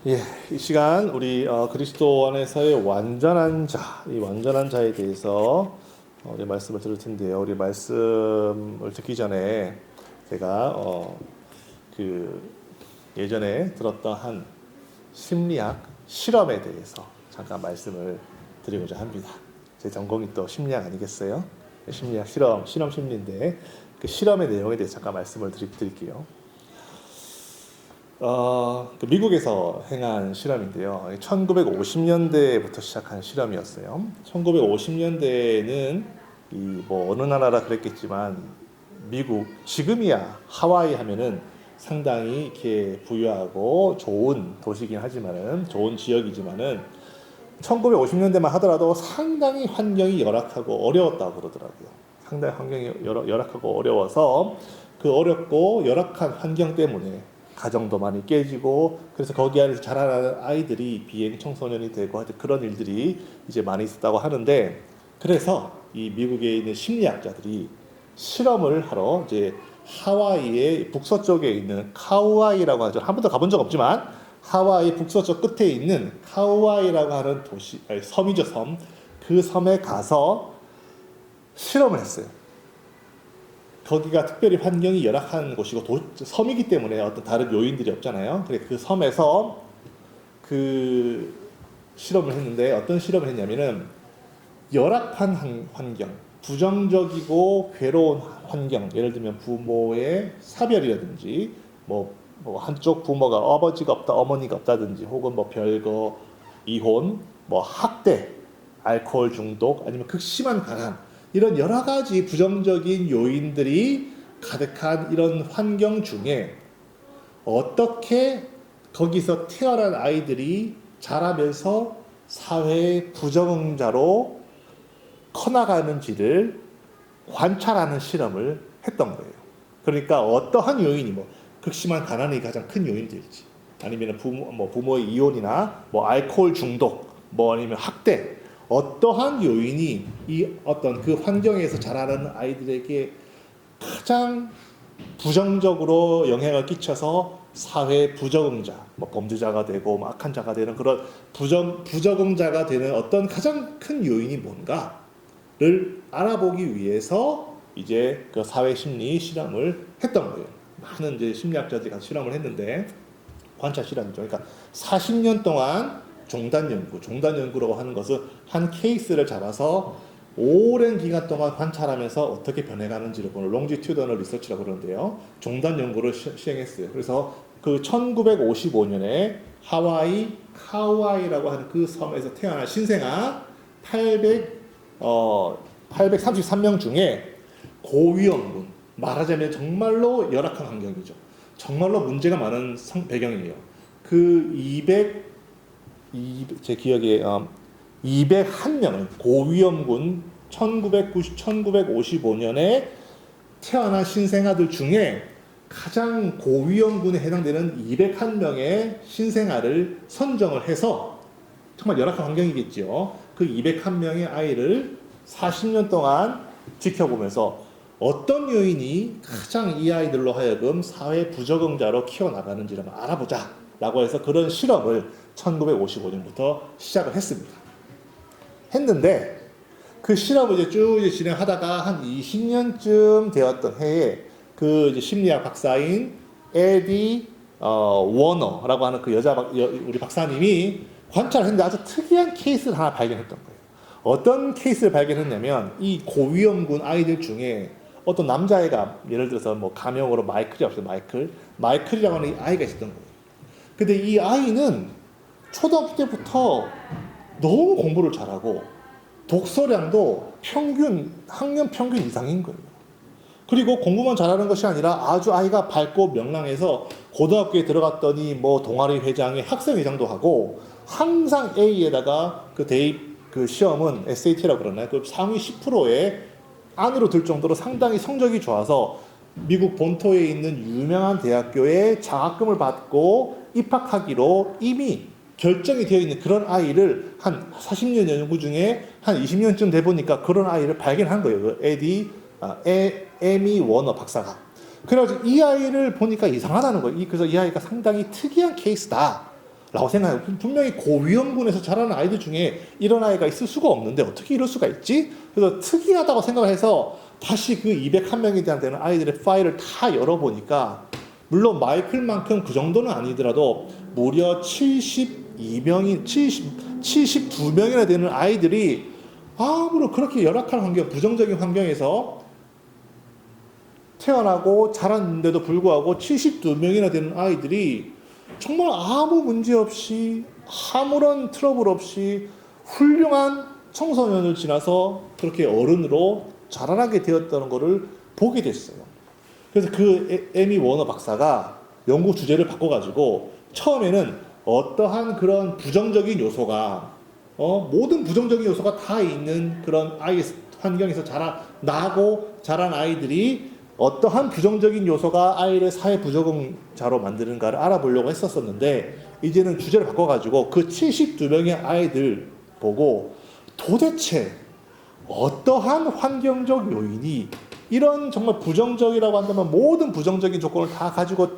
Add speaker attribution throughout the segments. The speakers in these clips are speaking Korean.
Speaker 1: 예, 이 시간 우리 그리스도 안에서의 완전한 자, 이 완전한 자에 대해서 우리 말씀을 들을 텐데요. 우리 말씀을 듣기 전에 제가 그 예전에 들었던 한 심리학 실험에 대해서 잠깐 말씀을 드리고자 합니다. 제 전공이 또 심리학 아니겠어요? 심리학 실험 심리인데 그 실험의 내용에 대해서 잠깐 말씀을 드릴게요. 그 미국에서 행한 실험인데요. 1950년대부터 시작한 실험이었어요. 1950년대에는 뭐 어느 나라라 그랬겠지만 미국 지금이야 하와이 하면은 상당히 이렇게 부유하고 좋은 도시긴 하지만은 좋은 지역이지만은 1950년대만 하더라도 상당히 환경이 열악하고 어려웠다고 그러더라고요. 상당히 환경이 열악하고 어려워서 그 어렵고 열악한 환경 때문에 가정도 많이 깨지고 그래서 거기 안에서 자라나는 아이들이 비행 청소년이 되고 하여튼 그런 일들이 이제 많이 있었다고 하는데 그래서 이 미국에 있는 심리학자들이 실험을 하러 이제 하와이의 북서쪽에 있는 카우아이라고 하죠. 한 번도 가본 적 없지만 하와이 북서쪽 끝에 있는 카우아이라고 하는 도시, 아니, 섬이죠, 섬. 그 섬에 가서 실험을 했어요. 거기가 특별히 환경이 열악한 곳이고 섬이기 때문에 어떤 다른 요인들이 없잖아요. 그래 그 섬에서 그 실험을 했는데 어떤 실험을 했냐면은 열악한 환경, 부정적이고 괴로운 환경, 예를 들면 부모의 사별이라든지 뭐 한쪽 부모가 아버지가 없다, 어머니가 없다든지 혹은 뭐 별거, 이혼, 뭐 학대, 알코올 중독, 아니면 극심한 가난 이런 여러 가지 부정적인 요인들이 가득한 이런 환경 중에 어떻게 거기서 태어난 아이들이 자라면서 사회의 부적응자로 커나가는지를 관찰하는 실험을 했던 거예요. 그러니까 어떠한 요인이 뭐 극심한 가난이 가장 큰 요인들일지 아니면 부모의 이혼이나 뭐 알코올 중독 뭐 아니면 학대 어떠한 요인이 이 어떤 그 환경에서 자라는 아이들에게 가장 부정적으로 영향을 끼쳐서 사회 부적응자, 뭐 범죄자가 되고 뭐 악한 자가 되는 그런 부적응자가 되는 어떤 가장 큰 요인이 뭔가를 알아보기 위해서 이제 그 사회 심리 실험을 했던 거예요. 많은 이제 심리학자들이 같이 실험을 했는데 관찰 실험이죠. 그러니까 40년 동안 종단 연구라고 하는 것은 한 케이스를 잡아서 오랜 기간 동안 관찰하면서 어떻게 변해가는지를 보는 롱지튜더널 리서치라고 그러는데요. 종단 연구를 시행했어요. 그래서 그 1955년에 하와이 카우아이라고 하는 그 섬에서 태어난 신생아 833명 중에 고위험군, 말하자면 정말로 열악한 환경이죠. 정말로 문제가 많은 배경이에요. 그 제 기억에 201명은 고위험군 1955년에 태어난 신생아들 중에 가장 고위험군에 해당되는 201명의 신생아를 선정을 해서 정말 열악한 환경이겠죠. 그 201명의 아이를 40년 동안 지켜보면서 어떤 요인이 가장 이 아이들로 하여금 사회 부적응자로 키워나가는지를 알아보자 라고 해서 그런 실험을 1955년부터 시작을 했습니다. 했는데 그 실험을 이제 쭉 진행하다가 한 20년쯤 되었던 해에 그 이제 심리학 박사인 에디 워너라고 하는 그 우리 박사님이 관찰했는데 아주 특이한 케이스를 하나 발견했던 거예요. 어떤 케이스를 발견했냐면 이 고위험군 아이들 중에 어떤 남자애가 예를 들어서 뭐 가명으로 마이클이라고 해서 마이클이라고 하는 아이가 있었던 거예요. 근데 이 아이는 초등학교 때부터 너무 공부를 잘하고 독서량도 학년 평균 이상인 거예요. 그리고 공부만 잘하는 것이 아니라 아주 아이가 밝고 명랑해서 고등학교에 들어갔더니 뭐 동아리 회장에 학생회장도 하고 항상 A에다가 그 대입 그 시험은 SAT라고 그러나요? 그 상위 10%에 안으로 들 정도로 상당히 성적이 좋아서 미국 본토에 있는 유명한 대학교에 장학금을 받고 입학하기로 이미 결정이 되어 있는 그런 아이를 한 40년 연구 중에 한 20년쯤 돼 보니까 그런 아이를 발견한 거예요. 그 에미 워너 박사가. 그래가지고 이 아이를 보니까 이상하다는 거예요. 그래서 이 아이가 상당히 특이한 케이스다 라고 생각해요. 분명히 고위험군에서 자라는 아이들 중에 이런 아이가 있을 수가 없는데 어떻게 이럴 수가 있지? 그래서 특이하다고 생각을 해서 다시 그 201명에 대한 되는 아이들의 파일을 다 열어보니까 물론 마이클만큼 그 정도는 아니더라도 무려 72명이나 되는 아이들이 아무런 그렇게 열악한 환경, 부정적인 환경에서 태어나고 자랐는데도 불구하고 72명이나 되는 아이들이 정말 아무 문제 없이 아무런 트러블 없이 훌륭한 청소년을 지나서 그렇게 어른으로 자라나게 되었다는 것을 보게 됐어요. 그래서 그 에미 워너 박사가 연구 주제를 바꿔가지고 처음에는 어떠한 그런 부정적인 요소가 모든 부정적인 요소가 다 있는 그런 아이 환경에서 나고 자란 아이들이 어떠한 부정적인 요소가 아이를 사회 부적응자로 만드는가를 알아보려고 했었었는데 이제는 주제를 바꿔가지고 그 72명의 아이들 보고 도대체 어떠한 환경적 요인이 이런 정말 부정적이라고 한다면 모든 부정적인 조건을 다 가지고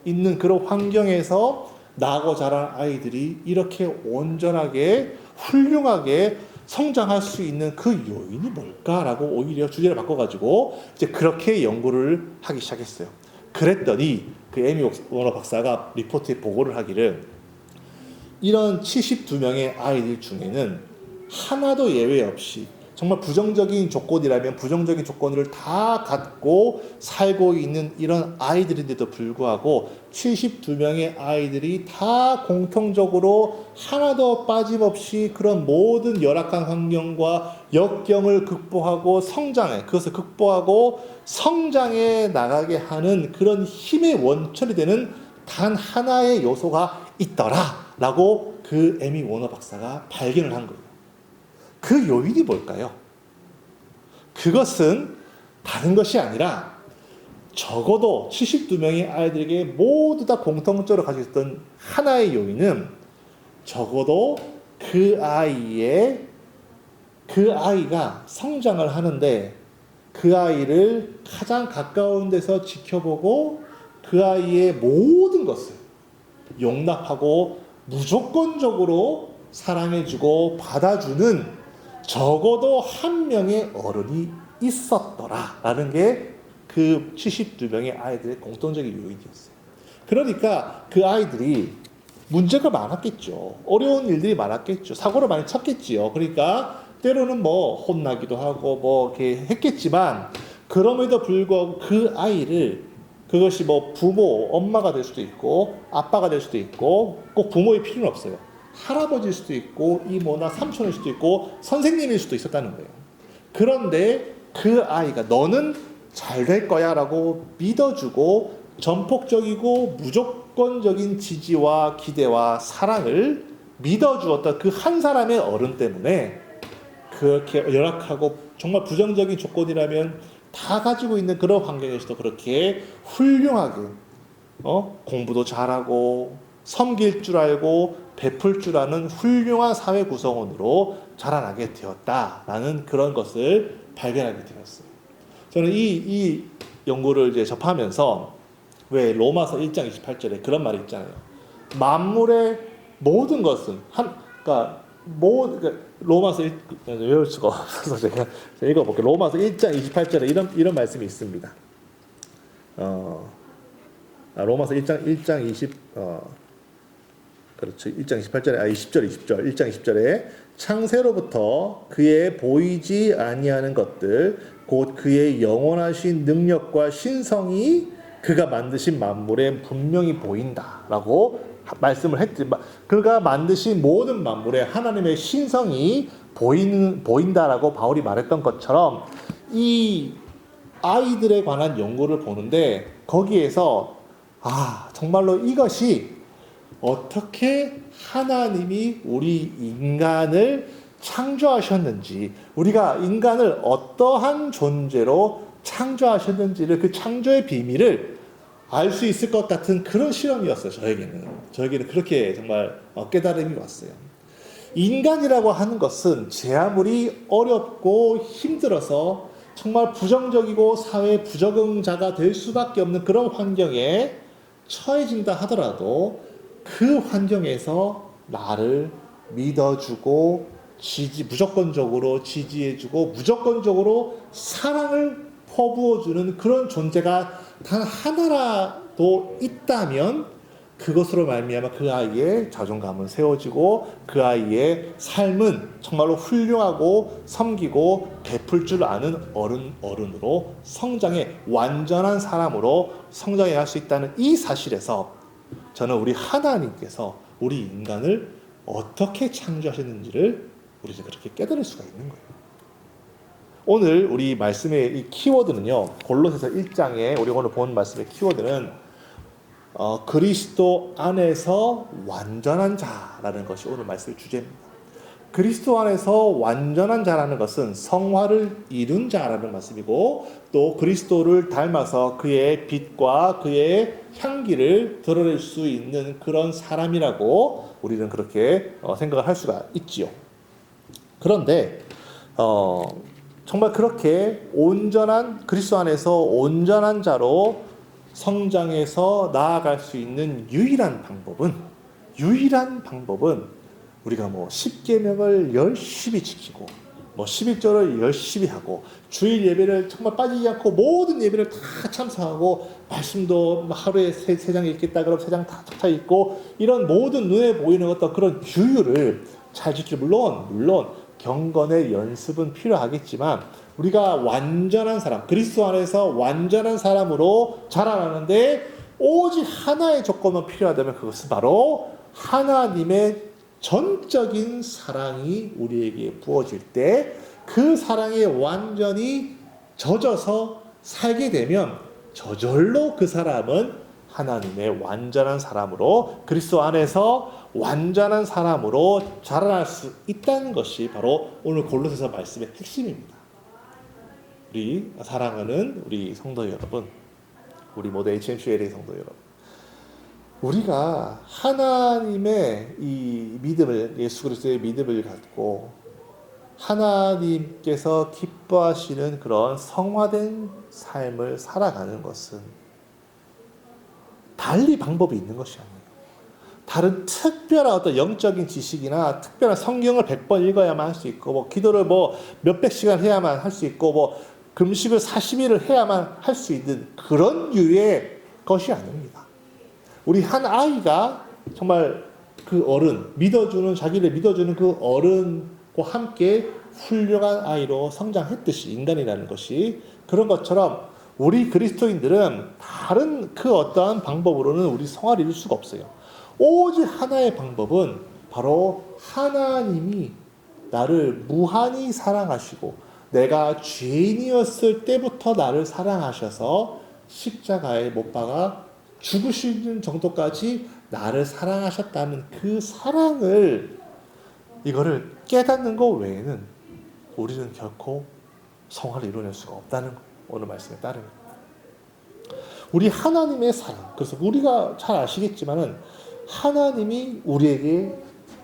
Speaker 1: 있는 그런 환경에서 나고 자란 아이들이 이렇게 온전하게 훌륭하게 성장할 수 있는 그 요인이 뭘까라고 오히려 주제를 바꿔가지고 이제 그렇게 연구를 하기 시작했어요. 그랬더니 그 에미 워너 박사가 리포트에 보고를 하기를 이런 72명의 아이들 중에는 하나도 예외 없이 정말 부정적인 조건이라면 부정적인 조건을 다 갖고 살고 있는 이런 아이들인데도 불구하고 72명의 아이들이 다 공통적으로 하나도 빠짐없이 그런 모든 열악한 환경과 역경을 극복하고 그것을 극복하고 성장해 나가게 하는 그런 힘의 원천이 되는 단 하나의 요소가 있더라라고 그 에미 워너 박사가 발견을 한 거예요. 그 요인이 뭘까요? 그것은 다른 것이 아니라 적어도 72명의 아이들에게 모두 다 공통적으로 가지고 있던 하나의 요인은 적어도 그 아이가 성장을 하는데 그 아이를 가장 가까운 데서 지켜보고 그 아이의 모든 것을 용납하고 무조건적으로 사랑해주고 받아주는 적어도 한 명의 어른이 있었더라라는 게 그 72명의 아이들의 공통적인 요인이었어요. 그러니까 그 아이들이 문제가 많았겠죠. 어려운 일들이 많았겠죠. 사고를 많이 쳤겠지요. 그러니까 때로는 뭐 혼나기도 하고 뭐 이렇게 했겠지만 그럼에도 불구하고 그 아이를 그것이 뭐 부모, 엄마가 될 수도 있고 아빠가 될 수도 있고 꼭 부모의 필요는 없어요. 할아버지일 수도 있고 이모나 삼촌일 수도 있고 선생님일 수도 있었다는 거예요. 그런데 그 아이가 너는 잘 될 거야 라고 믿어주고 전폭적이고 무조건적인 지지와 기대와 사랑을 믿어주었던 그 한 사람의 어른 때문에 그렇게 열악하고 정말 부정적인 조건이라면 다 가지고 있는 그런 환경에서도 그렇게 훌륭하게 공부도 잘하고 섬길 줄 알고 베풀 줄 아는 훌륭한 사회 구성원으로 자라나게 되었다라는 그런 것을 발견하게 되었어요. 저는 이 연구를 이제 접하면서 왜 로마서 1장 28절에 그런 말이 있잖아요. 만물의 모든 것은 그러니까 로마서 외울 수가 없어서 제가 읽어볼게요. 로마서 1장 28절에 이런 말씀이 있습니다. 로마서 1장 20 그렇죠. 1장 28절에 20절 1장 20절에 창세로부터 그의 보이지 아니하는 것들 곧 그의 영원하신 능력과 신성이 그가 만드신 만물에 분명히 보인다라고 말씀을 했지. 그가 만드신 모든 만물에 하나님의 신성이 보인다라고 바울이 말했던 것처럼 이 아이들에 관한 연구를 보는데 거기에서 정말로 이것이 어떻게 하나님이 우리 인간을 창조하셨는지, 우리가 인간을 어떠한 존재로 창조하셨는지를 그 창조의 비밀을 알 수 있을 것 같은 그런 실험이었어요. 저에게는 그렇게 정말 깨달음이 왔어요. 인간이라고 하는 것은 제 아무리 어렵고 힘들어서 정말 부정적이고 사회 부적응자가 될 수밖에 없는 그런 환경에 처해진다 하더라도 그 환경에서 나를 믿어주고 무조건적으로 지지해주고 무조건적으로 사랑을 퍼부어주는 그런 존재가 단 하나라도 있다면 그것으로 말미암아 그 아이의 자존감은 세워지고 그 아이의 삶은 정말로 훌륭하고 섬기고 베풀 줄 아는 어른으로 성장해 완전한 사람으로 성장해 갈 수 있다는 이 사실에서 저는 우리 하나님께서 우리 인간을 어떻게 창조하셨는지를 우리가 그렇게 깨달을 수가 있는 거예요. 오늘 우리 말씀의 이 키워드는요, 골로새서 1장에 우리 오늘 본 말씀의 키워드는 그리스도 안에서 완전한 자라는 것이 오늘 말씀의 주제입니다. 그리스도 안에서 완전한 자라는 것은 성화를 이룬 자라는 말씀이고, 또 그리스도를 닮아서 그의 빛과 그의 향기를 드러낼 수 있는 그런 사람이라고 우리는 그렇게 생각을 할 수가 있지요. 그런데 정말 그렇게 온전한 그리스도 안에서 온전한 자로 성장해서 나아갈 수 있는 유일한 방법은 우리가 10계명을 열심히 지키고 11조를 열심히 하고 주일 예배를 정말 빠지지 않고 모든 예배를 다 참석하고 말씀도 하루에 3장 읽겠다 그러면 3장 다 쫙 읽고 이런 모든 눈에 보이는 어떤 그런 규율을 잘 지킬 물론 경건의 연습은 필요하겠지만 우리가 완전한 사람, 그리스도 안에서 완전한 사람으로 자라나는데 오직 하나의 조건만 필요하다면 그것은 바로 하나님의 전적인 사랑이 우리에게 부어질 때 그 사랑에 완전히 젖어서 살게 되면 저절로 그 사람은 하나님의 완전한 사람으로 그리스도 안에서 완전한 사람으로 자라날 수 있다는 것이 바로 오늘 골로새서 말씀의 핵심입니다. 우리 사랑하는 우리 성도 여러분, 우리 모두 HMCLA 성도 여러분, 우리가 하나님의 이 믿음을, 예수 그리스도의 믿음을 갖고 하나님께서 기뻐하시는 그런 성화된 삶을 살아가는 것은 달리 방법이 있는 것이 아니에요. 다른 특별한 어떤 영적인 지식이나 특별한 성경을 100번 읽어야만 할 수 있고 기도를 몇백 시간 해야만 할 수 있고 금식을 40일을 해야만 할 수 있는 그런 유의 것이 아닙니다. 우리 한 아이가 정말 그 어른, 자기를 믿어주는 그 어른과 함께 훌륭한 아이로 성장했듯이 인간이라는 것이 그런 것처럼 우리 그리스도인들은 다른 그 어떠한 방법으로는 우리 성화를 이룰 수가 없어요. 오직 하나의 방법은 바로 하나님이 나를 무한히 사랑하시고 내가 죄인이었을 때부터 나를 사랑하셔서 십자가에 못 박아 죽으시는 정도까지 나를 사랑하셨다는 그 사랑을 이거를 깨닫는 것 외에는 우리는 결코 성화를 이뤄낼 수가 없다는 거예요. 오늘 말씀에 따르면 우리 하나님의 사랑, 그래서 우리가 잘 아시겠지만은 하나님이 우리에게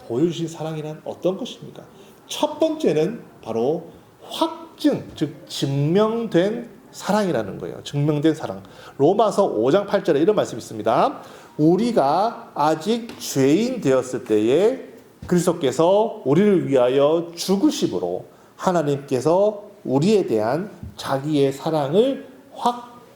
Speaker 1: 보여주신 사랑이란 어떤 것입니까? 첫 번째는 바로 확증, 즉 증명된 사랑이라는 거예요. 증명된 사랑. 로마서 5장 8절에 이런 말씀이 있습니다. 우리가 아직 죄인 되었을 때에 그리스도께서 우리를 위하여 죽으심으로 하나님께서 우리에 대한 자기의 사랑을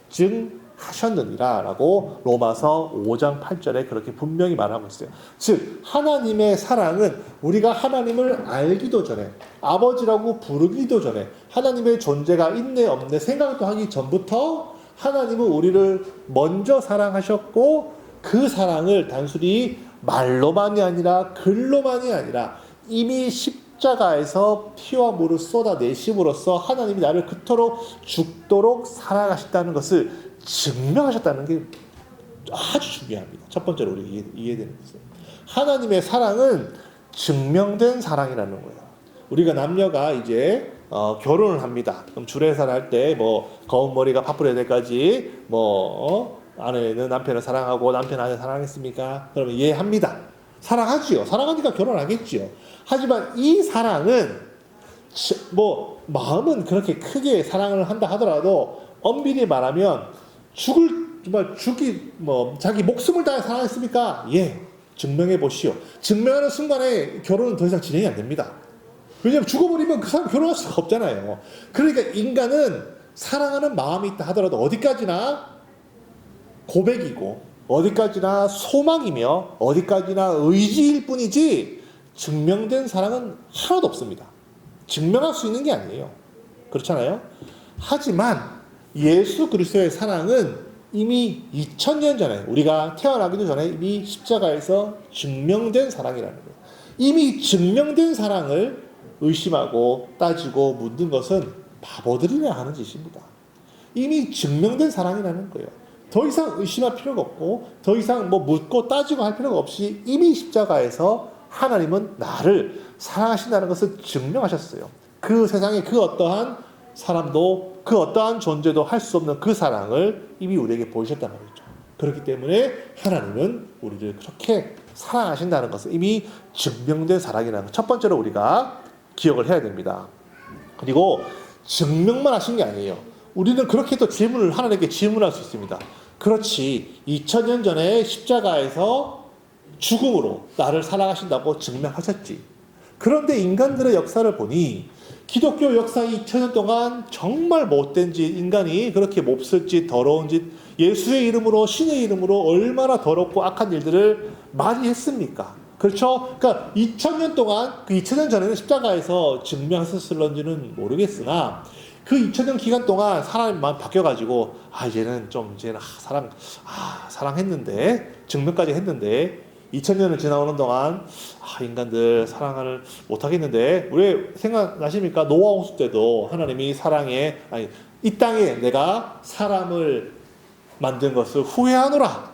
Speaker 1: 확증하셨느니라 라고 로마서 5장 8절에 그렇게 분명히 말하고 있어요. 즉 하나님의 사랑은 우리가 하나님을 알기도 전에, 아버지라고 부르기도 전에, 하나님의 존재가 있네 없네 생각도 하기 전부터 하나님은 우리를 먼저 사랑하셨고 그 사랑을 단순히 말로만이 아니라 글로만이 아니라 이미 십자가에서 피와 물을 쏟아내심으로써 하나님이 나를 그토록 죽도록 사랑하셨다는 것을 증명하셨다는 게 아주 중요합니다. 첫 번째로 우리가 이해되는 것은 하나님의 사랑은 증명된 사랑이라는 거예요. 우리가 남녀가 이제 결혼을 합니다. 그럼 주례사를 할 때 검은 머리가 파뿌려 될 때까지 아내는 남편을 사랑하고 남편 아내 사랑했습니까? 그러면 예 합니다. 사랑하지요. 사랑하니까 결혼하겠지요. 하지만 이 사랑은 마음은 그렇게 크게 사랑을 한다 하더라도 엄밀히 말하면 자기 목숨을 다해 사랑했습니까? 예. 증명해 보시오. 증명하는 순간에 결혼은 더 이상 진행이 안 됩니다. 왜냐하면 죽어버리면 그 사람 결혼할 수가 없잖아요. 그러니까 인간은 사랑하는 마음이 있다 하더라도 어디까지나 고백이고 어디까지나 소망이며 어디까지나 의지일 뿐이지 증명된 사랑은 하나도 없습니다. 증명할 수 있는 게 아니에요. 그렇잖아요. 하지만 예수 그리스도의 사랑은 이미 2000년 전에 우리가 태어나기도 전에 이미 십자가에서 증명된 사랑이라는 거예요. 이미 증명된 사랑을 의심하고 따지고 묻는 것은 바보들이라 하는 짓입니다. 이미 증명된 사랑이라는 거예요. 더 이상 의심할 필요가 없고 더 이상 뭐 묻고 따지고 할 필요가 없이 이미 십자가에서 하나님은 나를 사랑하신다는 것을 증명하셨어요. 그 세상에 그 어떠한 사람도 그 어떠한 존재도 할 수 없는 그 사랑을 이미 우리에게 보이셨단 말이죠. 그렇기 때문에 하나님은 우리를 그렇게 사랑하신다는 것을 이미 증명된 사랑이라는 것 첫 번째로 우리가 기억을 해야 됩니다. 그리고 증명만 하신 게 아니에요. 우리는 그렇게 또 하나님께 질문할 수 있습니다. 그렇지, 2000년 전에 십자가에서 죽음으로 나를 사랑하신다고 증명하셨지. 그런데 인간들의 역사를 보니 기독교 역사 2000년 동안 정말 못된 짓, 인간이 그렇게 몹쓸 짓, 더러운 짓, 예수의 이름으로, 신의 이름으로 얼마나 더럽고 악한 일들을 많이 했습니까? 그렇죠? 그러니까 2000년 동안, 그 2000년 전에는 십자가에서 증명하셨을런지는 모르겠으나 그 2000년 기간 동안 사람이 마음 바뀌어가지고 이제는 사랑했는데 증명까지 했는데 2000년을 지나오는 동안 인간들 사랑을 못하겠는데 왜 생각나십니까? 노아 홍수 때도 하나님이 이 땅에 내가 사람을 만든 것을 후회하노라.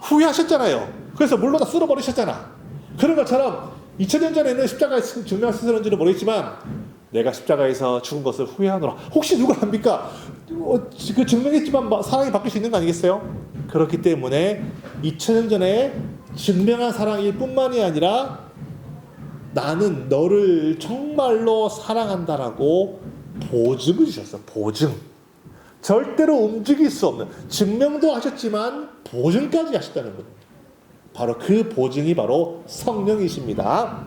Speaker 1: 후회하셨잖아요. 그래서 물로 다 쓸어버리셨잖아. 그런 것처럼 2000년 전에는 십자가에서 증명하셨는지는 모르겠지만 내가 십자가에서 죽은 것을 후회하노라. 혹시 누가 합니까? 그 증명했지만 사랑이 바뀔 수 있는 거 아니겠어요? 그렇기 때문에 2000년 전에 증명한 사랑일 뿐만이 아니라 나는 너를 정말로 사랑한다라고 보증을 주셨어. 보증. 절대로 움직일 수 없는, 증명도 하셨지만 보증까지 하셨다는 거예요. 바로 그 보증이 바로 성령이십니다.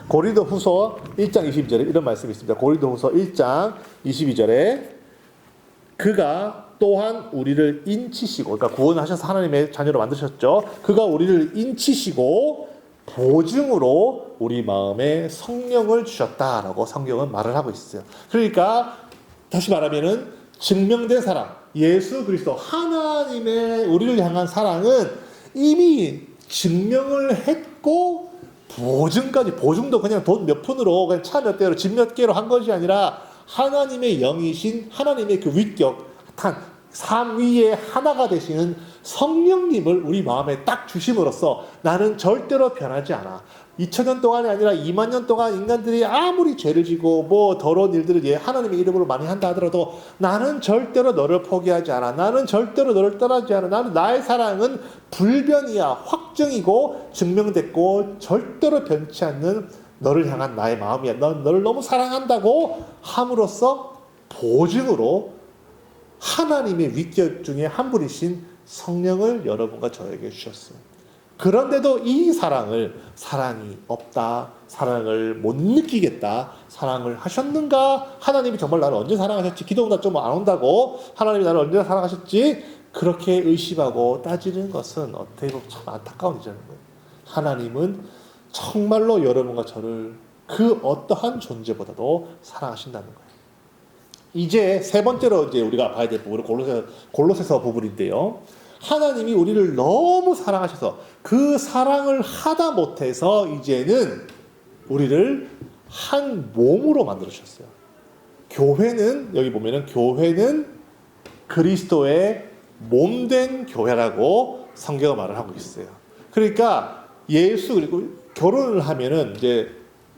Speaker 1: 고린도후서 1장 22절에 이런 말씀이 있습니다. 고린도후서 1장 22절에 그가 또한 우리를 인치시고, 그러니까 구원하셔서 하나님의 자녀로 만드셨죠. 그가 우리를 인치시고 보증으로 우리 마음에 성령을 주셨다라고 성경은 말을 하고 있어요. 그러니까 다시 말하면은 증명된 사랑, 예수 그리스도 하나님의 우리를 향한 사랑은 이미 증명을 했고 보증도 그냥 돈 몇 푼으로 그냥 차 몇 대로 집 몇 개로 한 것이 아니라 하나님의 영이신 하나님의 그 위격한 삶 위에 하나가 되시는 성령님을 우리 마음에 딱 주심으로써 나는 절대로 변하지 않아. 2000년 동안이 아니라 2만 년 동안 인간들이 아무리 죄를 지고 뭐 더러운 일들을 하나님의 이름으로 많이 한다 하더라도 나는 절대로 너를 포기하지 않아. 나는 절대로 너를 떠나지 않아. 나의 사랑은 불변이야. 확증이고 증명됐고 절대로 변치 않는 너를 향한 나의 마음이야. 넌 너를 너무 사랑한다고 함으로써 보증으로 하나님의 위격 중에 한 분이신 성령을 여러분과 저에게 주셨어요. 그런데도 이 사랑이 없다, 사랑을 못 느끼겠다, 사랑을 하셨는가? 하나님이 정말 나를 언제 사랑하셨지? 기도보다 좀 안 온다고 하나님이 나를 언제 사랑하셨지? 그렇게 의심하고 따지는 것은 어떻게 보면 참 안타까운 일이라는 거예요. 하나님은 정말로 여러분과 저를 그 어떠한 존재보다도 사랑하신다는 거예요. 이제 세 번째로 우리가 봐야 될 부분은 골로새서 부분인데요. 하나님이 우리를 너무 사랑하셔서 그 사랑을 하다 못해서 이제는 우리를 한 몸으로 만들어주셨어요. 교회는 여기 보면은 교회는 그리스도의 몸된 교회라고 성경은 말을 하고 있어요. 그러니까 그리고 결혼을 하면은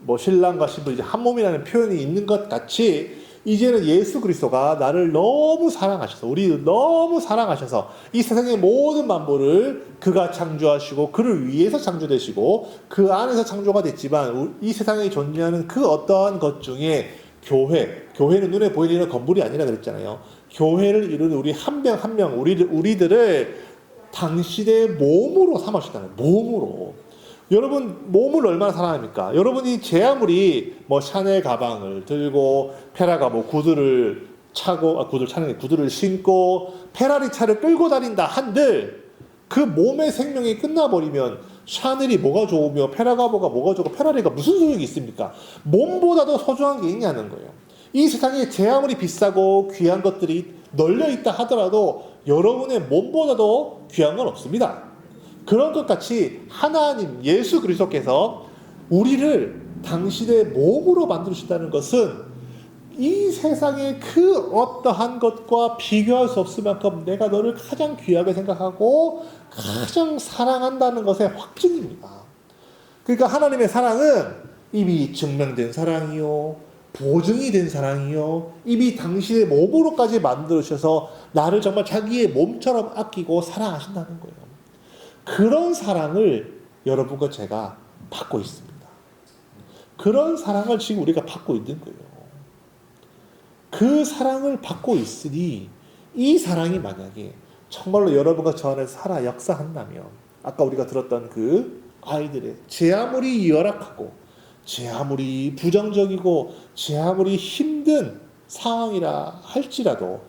Speaker 1: 뭐 신랑과 신부 한 몸이라는 표현이 있는 것 같이 이제는 예수 그리스도가 나를 너무 사랑하셔서 우리를 너무 사랑하셔서 이 세상의 모든 만물을 그가 창조하시고 그를 위해서 창조되시고 그 안에서 창조가 됐지만 이 세상에 존재하는 그 어떠한 것 중에 교회는 눈에 보이는 건물이 아니라 그랬잖아요. 교회를 이루는 우리 한 명 한 명 우리들을 당신의 몸으로 삼으셨다는 몸으로. 여러분 몸을 얼마나 사랑합니까? 여러분이 제 아무리 뭐 샤넬 가방을 들고 페라가모 구두를 차고 구두를 차는 게 구두를 신고 페라리 차를 끌고 다닌다 한들 그 몸의 생명이 끝나버리면 샤넬이 뭐가 좋으며 페라가모가 뭐가 좋고 페라리가 무슨 소용이 있습니까? 몸보다도 소중한 게 있냐는 거예요. 이 세상에 제 아무리 비싸고 귀한 것들이 널려 있다 하더라도 여러분의 몸보다도 귀한 건 없습니다. 그런 것 같이 하나님 예수 그리스도께서 우리를 당신의 몸으로 만들으신다는 것은 이 세상의 그 어떠한 것과 비교할 수 없을 만큼 내가 너를 가장 귀하게 생각하고 가장 사랑한다는 것의 확증입니다. 그러니까 하나님의 사랑은 이미 증명된 사랑이요, 보증이 된 사랑이요, 이미 당신의 몸으로까지 만들으셔서 나를 정말 자기의 몸처럼 아끼고 사랑하신다는 거예요. 그런 사랑을 여러분과 제가 받고 있습니다. 그런 사랑을 지금 우리가 받고 있는 거예요. 그 사랑을 받고 있으니 이 사랑이 만약에 정말로 여러분과 저 안에서 살아 역사한다면 아까 우리가 들었던 그 아이들의 제 아무리 열악하고 제 아무리 부정적이고 제 아무리 힘든 상황이라 할지라도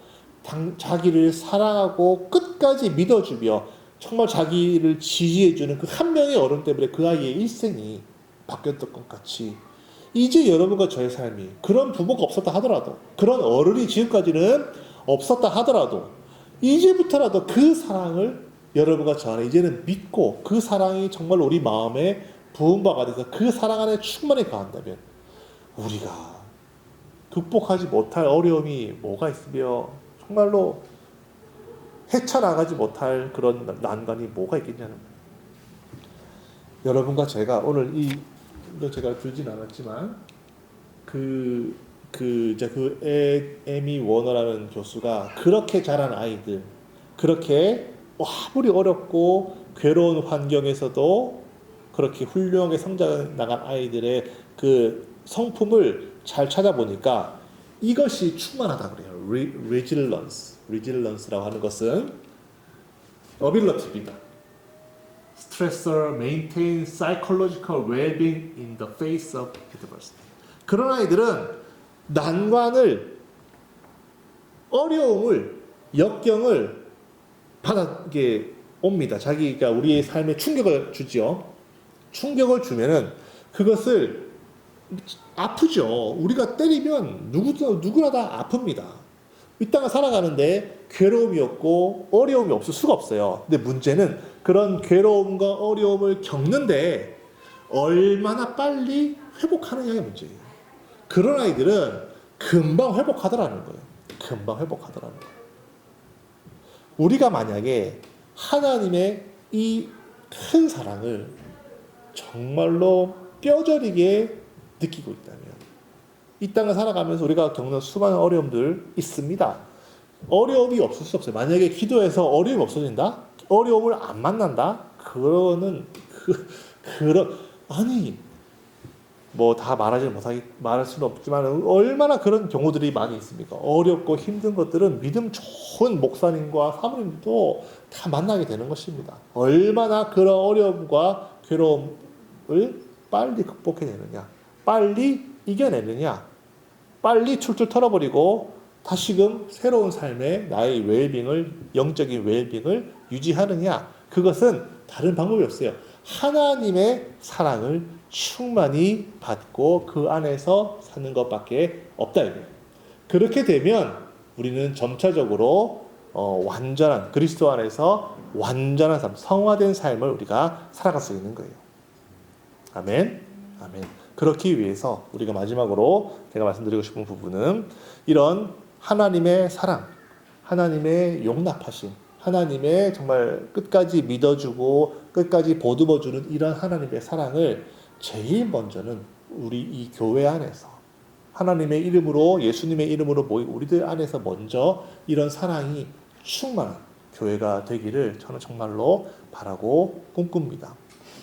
Speaker 1: 자기를 사랑하고 끝까지 믿어주며 정말 자기를 지지해주는 그 한 명의 어른 때문에 그 아이의 일생이 바뀌었던 것 같이 이제 여러분과 저의 삶이 그런 부모가 없었다 하더라도 그런 어른이 지금까지는 없었다 하더라도 이제부터라도 그 사랑을 여러분과 저 안에 이제는 믿고 그 사랑이 정말 우리 마음에 부은 바가 돼서 그 사랑 안에 충만히 가한다면 우리가 극복하지 못할 어려움이 뭐가 있으며 정말로 헤쳐나가지 못할 그런 난관이 뭐가 있겠냐는 거예요. 여러분과 제가 오늘 이거 제가 들진 않았지만 에미 워너라는 교수가 그렇게 자란 아이들, 그렇게 아무리 어렵고 괴로운 환경에서도 그렇게 훌륭하게 성장해 나간 아이들의 그 성품을 잘 찾아보니까 이것이 충만하다 그래요. Resilience라고 하는 것은 ability입니다. Stressor maintain psychological well-being in the face of adversity. 그런 아이들은 난관을, 어려움을, 역경을 받아 이게 옵니다. 자기가 우리의 삶에 충격을 주지요. 충격을 주면은 그것을 아프죠. 우리가 때리면 누구나 다 아픕니다. 이 땅을 살아가는데 괴로움이 없고 어려움이 없을 수가 없어요. 근데 문제는 그런 괴로움과 어려움을 겪는데 얼마나 빨리 회복하느냐의 문제예요. 그런 아이들은 금방 회복하더라는 거예요. 금방 회복하더라는 거예요. 우리가 만약에 하나님의 이 큰 사랑을 정말로 뼈저리게 느끼고 있다면 이 땅을 살아가면서 우리가 겪는 수많은 어려움들 있습니다. 어려움이 없을 수 없어요. 만약에 기도해서 어려움이 없어진다? 어려움을 안 만난다? 아니 뭐 다 말할 수는 없지만 얼마나 그런 경우들이 많이 있습니까? 어렵고 힘든 것들은 믿음 좋은 목사님과 사모님도 다 만나게 되는 것입니다. 얼마나 그런 어려움과 괴로움을 빨리 극복해내느냐, 빨리 이겨내느냐, 빨리 출출 털어버리고 다시금 새로운 삶의 나의 웰빙을, 영적인 웰빙을 유지하느냐, 그것은 다른 방법이 없어요. 하나님의 사랑을 충만히 받고 그 안에서 사는 것밖에 없다 이거예요. 그렇게 되면 우리는 점차적으로 완전한 그리스도 안에서 완전한 삶, 성화된 삶을 우리가 살아갈 수 있는 거예요. 아멘. 아멘. 그렇기 위해서 우리가 마지막으로 제가 말씀드리고 싶은 부분은 이런 하나님의 사랑, 하나님의 용납하심, 하나님의 정말 끝까지 믿어주고 끝까지 보듬어주는 이런 하나님의 사랑을 제일 먼저는 우리 이 교회 안에서 하나님의 이름으로 예수님의 이름으로 모인 우리들 안에서 먼저 이런 사랑이 충만한 교회가 되기를 저는 정말로 바라고 꿈꿉니다.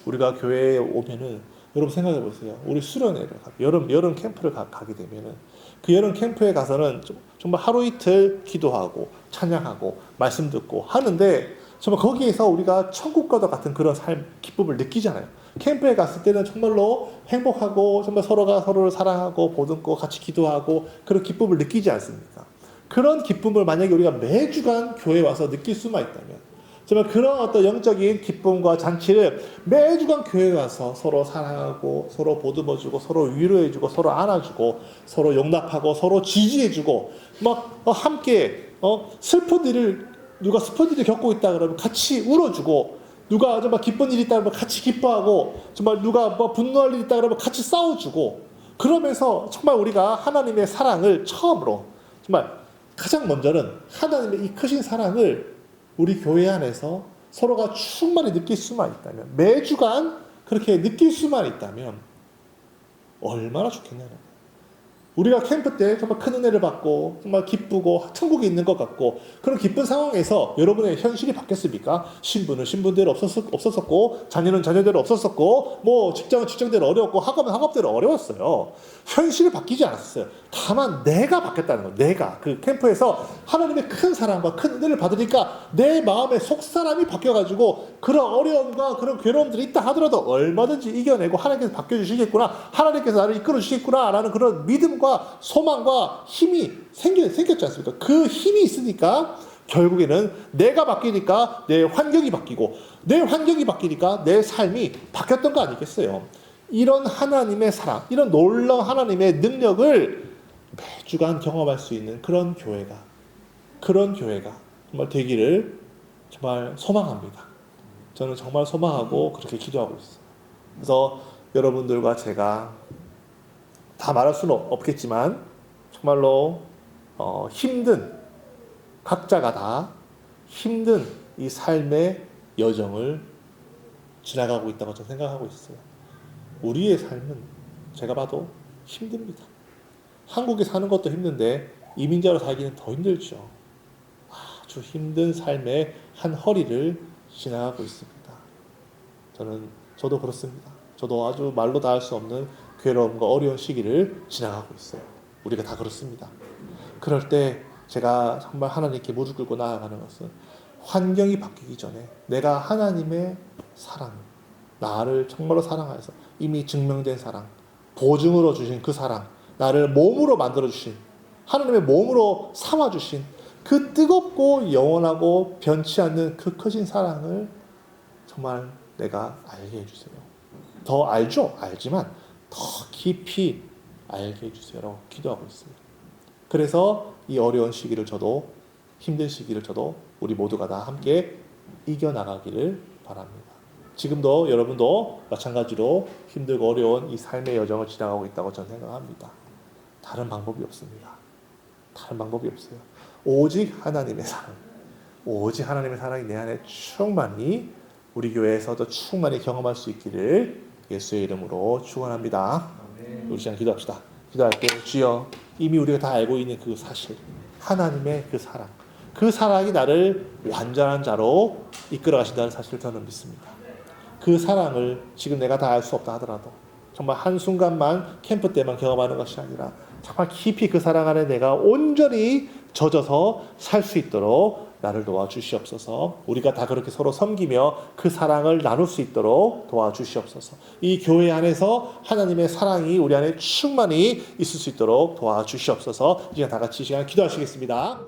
Speaker 1: 우리가 교회에 오면은 여러분 생각해 보세요. 우리 수련회를 여름 캠프를 가게 되면은 그 여름 캠프에 가서는 정말 하루 이틀 기도하고 찬양하고 말씀 듣고 하는데 정말 거기에서 우리가 천국과도 같은 그런 삶 기쁨을 느끼잖아요. 캠프에 갔을 때는 정말로 행복하고 정말 서로가 서로를 사랑하고 보듬고 같이 기도하고 그런 기쁨을 느끼지 않습니까? 그런 기쁨을 만약에 우리가 매주간 교회에 와서 느낄 수만 있다면 정말 그런 어떤 영적인 기쁨과 잔치를 매주간 교회에 와서 서로 사랑하고 서로 보듬어주고 서로 위로해주고 서로 안아주고 서로 용납하고 서로 지지해주고 막 함께 슬픈 일을 누가 슬픈 일을 겪고 있다 그러면 같이 울어주고 누가 정말 기쁜 일이 있다 그러면 같이 기뻐하고 정말 누가 뭐 분노할 일이 있다 그러면 같이 싸워주고 그러면서 정말 우리가 하나님의 사랑을 처음으로 정말 가장 먼저는 하나님의 이 크신 사랑을 우리 교회 안에서 서로가 충만히 느낄 수만 있다면 매주간 그렇게 느낄 수만 있다면 얼마나 좋겠냐는 거예요. 우리가 캠프 때 정말 큰 은혜를 받고 정말 기쁘고 천국에 있는 것 같고 그런 기쁜 상황에서 여러분의 현실이 바뀌었습니까? 신분은 신분대로 없었었고 자녀는 자녀대로 없었었고 뭐 직장은 직장대로 어려웠고 학업은 학업대로 어려웠어요. 현실이 바뀌지 않았어요. 다만 내가 바뀌었다는 거예요. 내가 그 캠프에서 하나님의 큰 사랑과 큰 은혜를 받으니까 내 마음의 속사람이 바뀌어가지고 그런 어려움과 그런 괴로움들이 있다 하더라도 얼마든지 이겨내고 하나님께서 바뀌어주시겠구나 하나님께서 나를 이끌어주시겠구나 라는 그런 믿음과 소망과 힘이 생겼지 않습니까? 그 힘이 있으니까 결국에는 내가 바뀌니까 내 환경이 바뀌고 내 환경이 바뀌니까 내 삶이 바뀌었던 거 아니겠어요? 이런 하나님의 사랑, 이런 놀라운 하나님의 능력을 매주간 경험할 수 있는 그런 교회가 정말 되기를 정말 소망합니다. 저는 정말 소망하고 그렇게 기도하고 있어요. 그래서 여러분들과 제가 다 말할 수는 없겠지만 정말로 힘든 각자가 다 힘든 이 삶의 여정을 지나가고 있다고 저는 생각하고 있어요. 우리의 삶은 제가 봐도 힘듭니다. 한국에 사는 것도 힘든데 이민자로 살기는 더 힘들죠. 아주 힘든 삶의 한 허리를 지나가고 있습니다. 저도 그렇습니다. 저도 아주 말로 다 할 수 없는 괴로움과 어려운 시기를 지나가고 있어요. 우리가 다 그렇습니다. 그럴 때 제가 정말 하나님께 무릎 꿇고 나아가는 것은 환경이 바뀌기 전에 내가 하나님의 사랑, 나를 정말로 사랑하여서 이미 증명된 사랑, 보증으로 주신 그 사랑, 나를 몸으로 만들어주신 하나님의 몸으로 삼아주신 그 뜨겁고 영원하고 변치 않는 그 크신 사랑을 정말 내가 알게 해주세요. 더 알죠? 알지만 더 깊이 알게 해주세요라고 기도하고 있어요. 그래서 이 어려운 시기를 저도 힘든 시기를 저도 우리 모두가 다 함께 이겨나가기를 바랍니다. 지금도 여러분도 마찬가지로 힘들고 어려운 이 삶의 여정을 지나가고 있다고 저는 생각합니다. 다른 방법이 없습니다. 다른 방법이 없어요. 오직 하나님의 사랑, 오직 하나님의 사랑이 내 안에 충만히 우리 교회에서도 충만히 경험할 수 있기를 예수의 이름으로 축원합니다. 우리 시간 기도합시다. 기도할 때 주여 이미 우리가 다 알고 있는 그 사실, 하나님의 그 사랑, 그 사랑이 나를 완전한 자로 이끌어 가신다는 사실을 저는 믿습니다. 그 사랑을 지금 내가 다 알 수 없다 하더라도 정말 한순간만 캠프 때만 경험하는 것이 아니라 정말 깊이 그 사랑 안에 내가 온전히 젖어서 살 수 있도록 나를 도와주시옵소서. 우리가 다 그렇게 서로 섬기며 그 사랑을 나눌 수 있도록 도와주시옵소서. 이 교회 안에서 하나님의 사랑이 우리 안에 충만히 있을 수 있도록 도와주시옵소서. 이제 다 같이 시간 기도하시겠습니다.